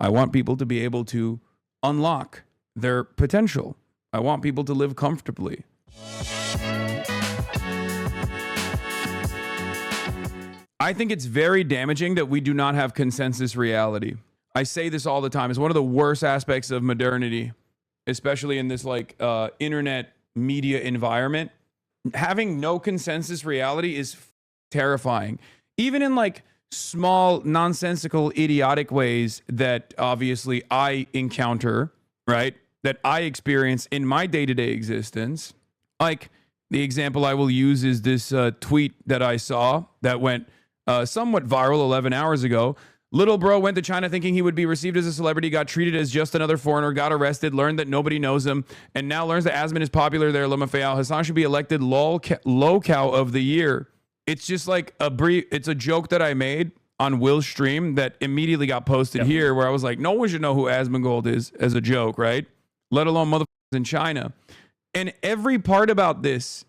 I want people to be able to unlock their potential. I want people to live comfortably. I think it's very damaging that we do not have consensus reality. I say this all the time. It's one of the worst aspects of modernity, especially in this internet media environment. Having no consensus reality is terrifying. Even in like small, nonsensical, idiotic ways that obviously I encounter, right? That I experience in my day-to-day existence. Like the example I will use is this tweet that I saw that went somewhat viral 11 hours ago. Little bro went to China thinking he would be received as a celebrity, got treated as just another foreigner, got arrested, learned that nobody knows him, and now learns that Asman is popular there. Lamafayal Hasan should be elected low-cow of the year. It's just like it's a joke that I made on Will's stream that immediately got posted here, where I was like, no one should know who Asmongold is as a joke, right? Let alone motherfuckers in China. And every part about this,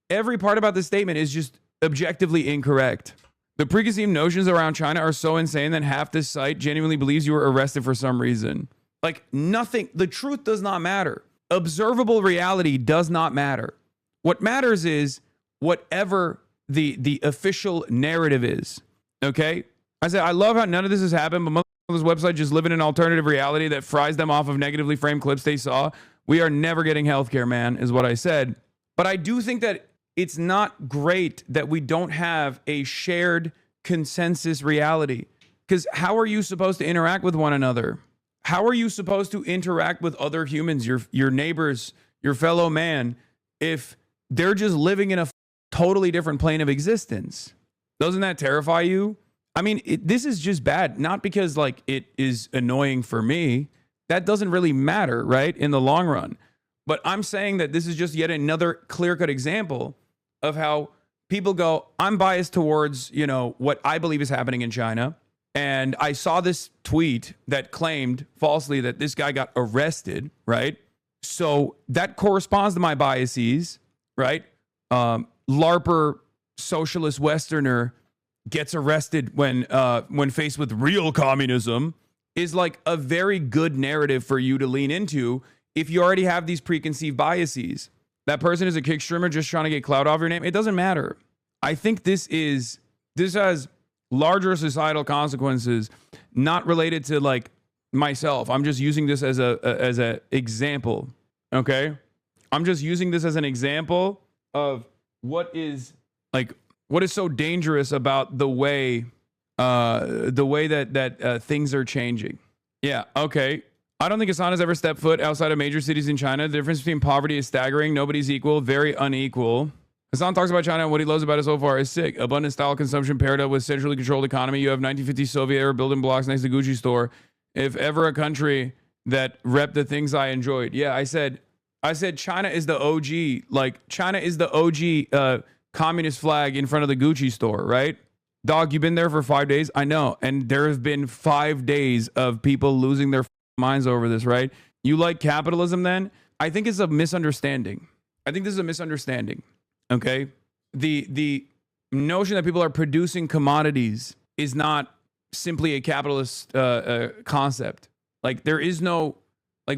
every part about this statement is just objectively incorrect. The preconceived notions around China are so insane that half this site genuinely believes you were arrested for some reason. Like nothing, the truth does not matter. Observable reality does not matter. What matters is whatever the official narrative is. Okay? I said, I love how none of this has happened, but most of this website just live in an alternative reality that fries them off of negatively framed clips they saw. We are never getting healthcare, man, is what I said. But I do think that it's not great that we don't have a shared consensus reality. Because how are you supposed to interact with one another? How are you supposed to interact with other humans, your neighbors, your fellow man, if they're just living in a totally different plane of existence? Doesn't that terrify you? I mean, this is just bad. Not because like it is annoying for me. That doesn't really matter, right? In the long run. But I'm saying that this is just yet another clear-cut example of how people go, I'm biased towards, what I believe is happening in China. And I saw this tweet that claimed falsely that this guy got arrested, right? So that corresponds to my biases, right? LARPer socialist Westerner gets arrested when faced with real communism is like a very good narrative for you to lean into if you already have these preconceived biases. That person is a kick streamer just trying to get clout off your name. It doesn't matter. I think this has larger societal consequences, not related to like myself. I'm just using this as a example. Okay. I'm just using this as an example of what is so dangerous about the way that things are changing. Yeah. Okay. I don't think Hasan has ever stepped foot outside of major cities in China. The difference between poverty is staggering. Nobody's equal, very unequal. Hasan talks about China and what he loves about it so far is sick. Abundant style consumption paired up with centrally controlled economy. You have 1950s Soviet era building blocks next to the Gucci store. If ever a country that rep the things I enjoyed. Yeah, I said China is the OG. Like China is the OG communist flag in front of the Gucci store, right? Dog, you've been there for 5 days. I know. And there have been 5 days of people losing their minds over this, right? You like capitalism then? I think it's a misunderstanding. I think this is a misunderstanding. Okay? The notion that people are producing commodities is not simply a capitalist concept. Like there is no like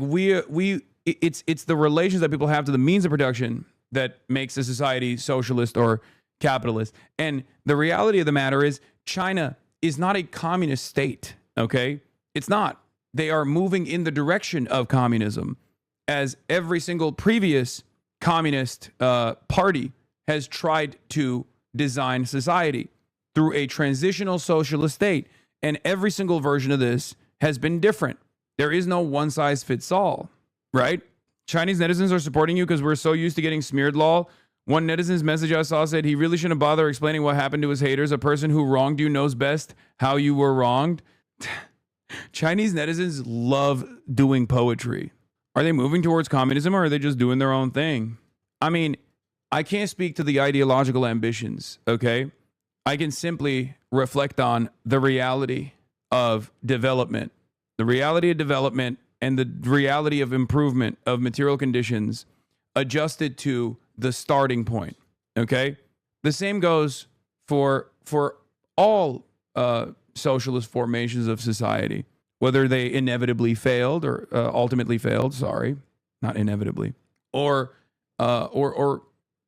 it's the relations that people have to the means of production that makes a society socialist or capitalist. And the reality of the matter is China is not a communist state, okay? It's not. They are moving in the direction of communism, as every single previous communist party has tried to design society through a transitional socialist state. And every single version of this has been different. There is no one size fits all, right? Chinese netizens are supporting you because we're so used to getting smeared, lol. One netizen's message I saw said he really shouldn't bother explaining what happened to his haters. A person who wronged you knows best how you were wronged. Chinese netizens love doing poetry. Are they moving towards communism or are they just doing their own thing? I mean, I can't speak to the ideological ambitions, okay? I can simply reflect on the reality of development. The reality of development and the reality of improvement of material conditions adjusted to the starting point, okay? The same goes for all socialist formations of society. whether they inevitably failed or ultimately failed, sorry, not inevitably, or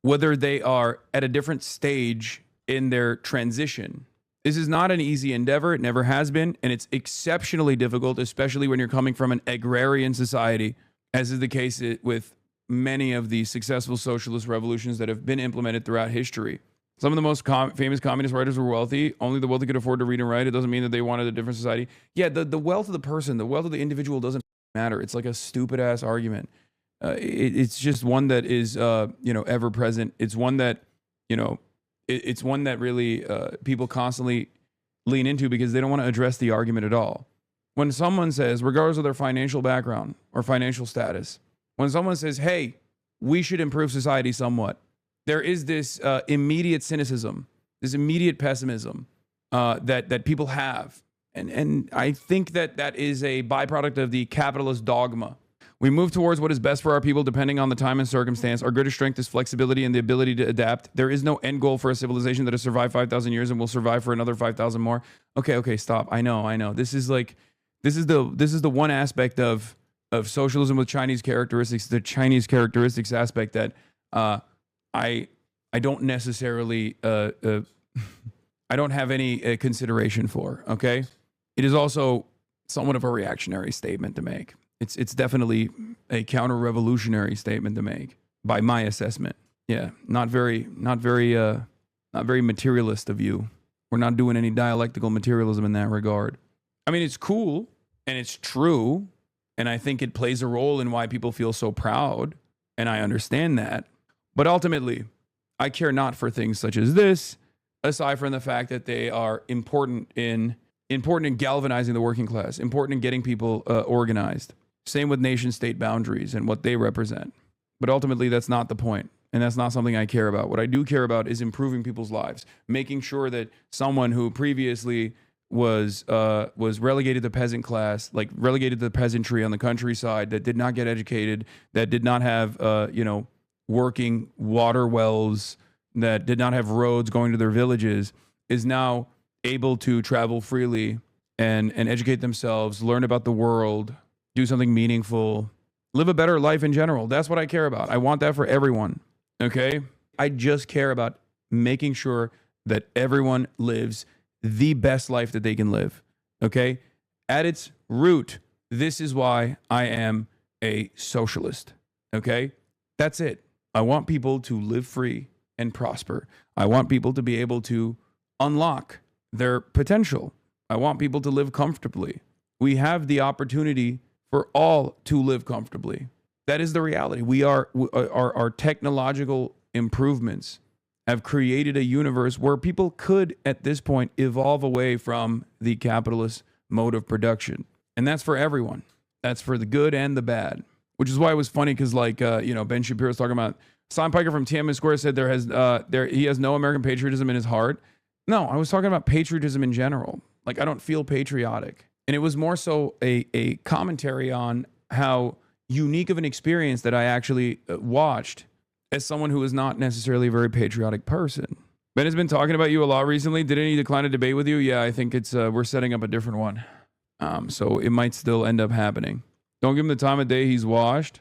whether they are at a different stage in their transition. This is not an easy endeavor. It never has been, and it's exceptionally difficult, especially when you're coming from an agrarian society, as is the case with many of the successful socialist revolutions that have been implemented throughout history. Some of the most famous communist writers were wealthy. Only the wealthy could afford to read and write. It doesn't mean that they wanted a different society. Yeah, the wealth of the person, the wealth of the individual doesn't matter. It's like a stupid ass argument. It's just one that is, ever present. It's one that, it's one that really people constantly lean into because they don't want to address the argument at all. When someone says, regardless of their financial background or financial status, when someone says, hey, we should improve society somewhat, there is this immediate cynicism, this immediate pessimism that people have. And I think that is a byproduct of the capitalist dogma. We move towards what is best for our people depending on the time and circumstance. Our greatest strength is flexibility and the ability to adapt. There is no end goal for a civilization that has survived 5,000 years and will survive for another 5,000 more. Okay, stop. I know. This is the one aspect of socialism with Chinese characteristics, the Chinese characteristics aspect that I don't necessarily I don't have any consideration for. Okay, it is also somewhat of a reactionary statement to make. It's definitely a counter-revolutionary statement to make by my assessment. Yeah, not very materialist of you. We're not doing any dialectical materialism in that regard. I mean, it's cool and it's true, and I think it plays a role in why people feel so proud, and I understand that. But ultimately, I care not for things such as this, aside from the fact that they are important in galvanizing the working class, important in getting people organized. Same with nation-state boundaries and what they represent. But ultimately, that's not the point, and that's not something I care about. What I do care about is improving people's lives, making sure that someone who previously was relegated to peasant class, like relegated to the peasantry on the countryside, that did not get educated, that did not have working water wells, that did not have roads going to their villages, is now able to travel freely and educate themselves, learn about the world, do something meaningful, live a better life in general. That's what I care about. I want that for everyone. Okay? I just care about making sure that everyone lives the best life that they can live. Okay? At its root, this is why I am a socialist. Okay? That's it. I want people to live free and prosper. I want people to be able to unlock their potential. I want people to live comfortably. We have the opportunity for all to live comfortably. That is the reality. Our technological improvements have created a universe where people could, at this point, evolve away from the capitalist mode of production. And that's for everyone. That's for the good and the bad. Which is why it was funny because, Ben Shapiro's talking about Simon Piker from Tiananmen Square said he has no American patriotism in his heart. No, I was talking about patriotism in general. Like, I don't feel patriotic. And it was more so a commentary on how unique of an experience that I actually watched as someone who is not necessarily a very patriotic person. Ben has been talking about you a lot recently. Did he decline a debate with you? Yeah, I think we're setting up a different one. So it might still end up happening. Don't give him the time of day. He's washed.